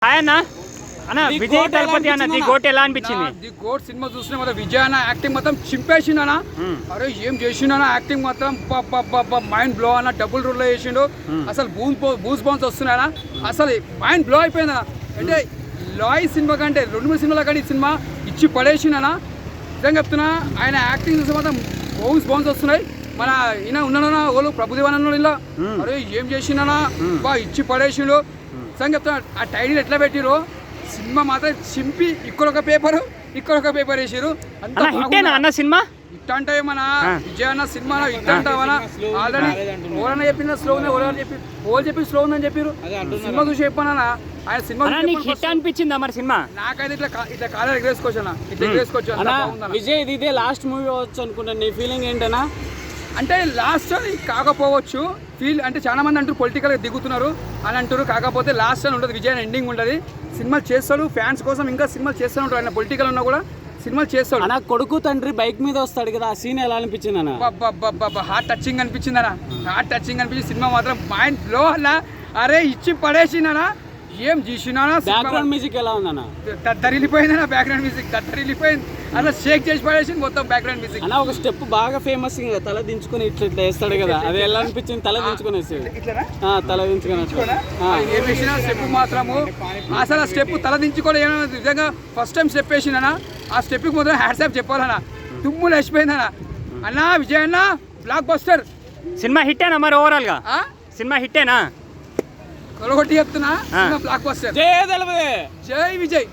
అన్న అన్న విజయ్ తలపతి అన్న ది గోట్ ఎలా అనిపించింది? ది గోట్ సినిమా చూసిన మొత్తం విజయ్ అన్న యాక్టింగ్ మొత్తం చింపేసిండు అన్న. అరే ఏం చేసిండు అన్న యాక్టింగ్ మొత్తం మైండ్ బ్లో అన్న. డబుల్ రూల్ లో చేసిండు. అసలు బూస్ బౌన్స్ వస్తున్నాయన. అసలు మైండ్ బ్లో అయిపోయింది అన్న. అంటే లాయ్ సినిమా కంటే 2-3 సినిమాల కంటే ఈ సినిమా ఇచ్చి పడేసిండు. నిజంగా చెప్తున్నా, ఆయన యాక్టింగ్ చూసి మాత్రం బౌన్స్ వస్తున్నాయి. మన ఈయన ఉన్నానా ఓళ్ళు ప్రభుదేవన్ ఇలా అరే ఏం చేసిండనా బా ఇచ్చి పడేసిండు. నిజంగా చెప్తున్నా, ఆ టైటిల్ ఎట్లా పెట్టిరు సినిమా మాత్రం చింపి ఇక్కడ ఒక పేపర్ వేసారు. అన్న సినిమా ఇట్ అంటే మన విజయ్ అన్న సినిమా ఇట్ అంటావనా? ఆల్రెడీ ఓరన్నా చెప్పిన స్లో చెప్పి స్లో ఉందని చెప్పారు. సినిమా చూసి చెప్పానా ఆయన సినిమా హిట్ అనిపించిందా మరి సినిమా? నాకైతే ఇట్లా కాలేజ్ ఎగరేసుకోవచ్చు అన్న. ఇట్లా ఎగరేసుకోవచ్చు. విజయ్ ఇదే లాస్ట్ మూవీ అవ్వచ్చు అనుకుంటాను. నీ ఫీలింగ్ ఏంటన్నా? అంటే లాస్ట్ అని కాకపోవచ్చు. అంటే చాలా మంది అంటారు పొలిటికల్గా దిగుతున్నారు అని అంటారు. కాకపోతే లాస్ట్ అని ఉంటుంది, విజయ్ ఎండింగ్ ఉంటుంది. సినిమాలు చేస్తాడు ఫ్యాన్స్ కోసం, ఇంకా సినిమాలు చేస్తూ ఉంటాడు. ఆయన పొలిటికల్ ఉన్నా కూడా సినిమాలు చేస్తాడు. అన్న కొడుకు తండ్రి బైక్ మీద వస్తాడు కదా, ఆ సీన్ ఎలా అనిపించింది అన్న? హార్ట్ టచింగ్ అనిపించింది అన్న. హార్ట్ టచింగ్ అనిపించింది. సినిమా మాత్రం మైండ్ బ్లో అన్న. అరే ఇచ్చి పడేసిందనా. ఏం చేసినా బ్యాక్గ్రౌండ్ మ్యూజిక్ ఎలా ఉందన్న? దద్దరిల్లిపోయిందన్న. బ్యాక్గ్రౌండ్ మ్యూజిక్ దద్దరిల్లిపోయింది అలా. షేక్ చేసి పడేసింది మొత్తం బ్యాక్గ్రౌండ్ మ్యూజిక్. అన్న ఒక స్టెప్ బాగా ఫేమస్, తల దించుకొని ఇట్లా వేస్తాడు కదా, అది ఎలా అనిపించింది? తల దించుకొని వేస్తాడు. తల దించుకొని ఏం వేసినా స్టెప్ మాత్రము అసలు ఆ స్టెప్ తల దించుకోవడం ఏమైనా నిజంగా ఫస్ట్ టైం స్టెప్ వేసిందనా. ఆ స్టెప్కి మొత్తం హ్యాట్సాప్ చెప్పాలన్నా. తుమ్ములు వేసిపోయిందన్న. అన్నా విజయ్ అన్న బ్లాక్ బస్టర్. సినిమా హిట్టేనా మరి? ఓవరాల్ గా సినిమా హిట్టేనా? ఒకటి చెప్తున్నా, బ్లాక్ బస్టర్. జై దళపతి, జై విజయ్.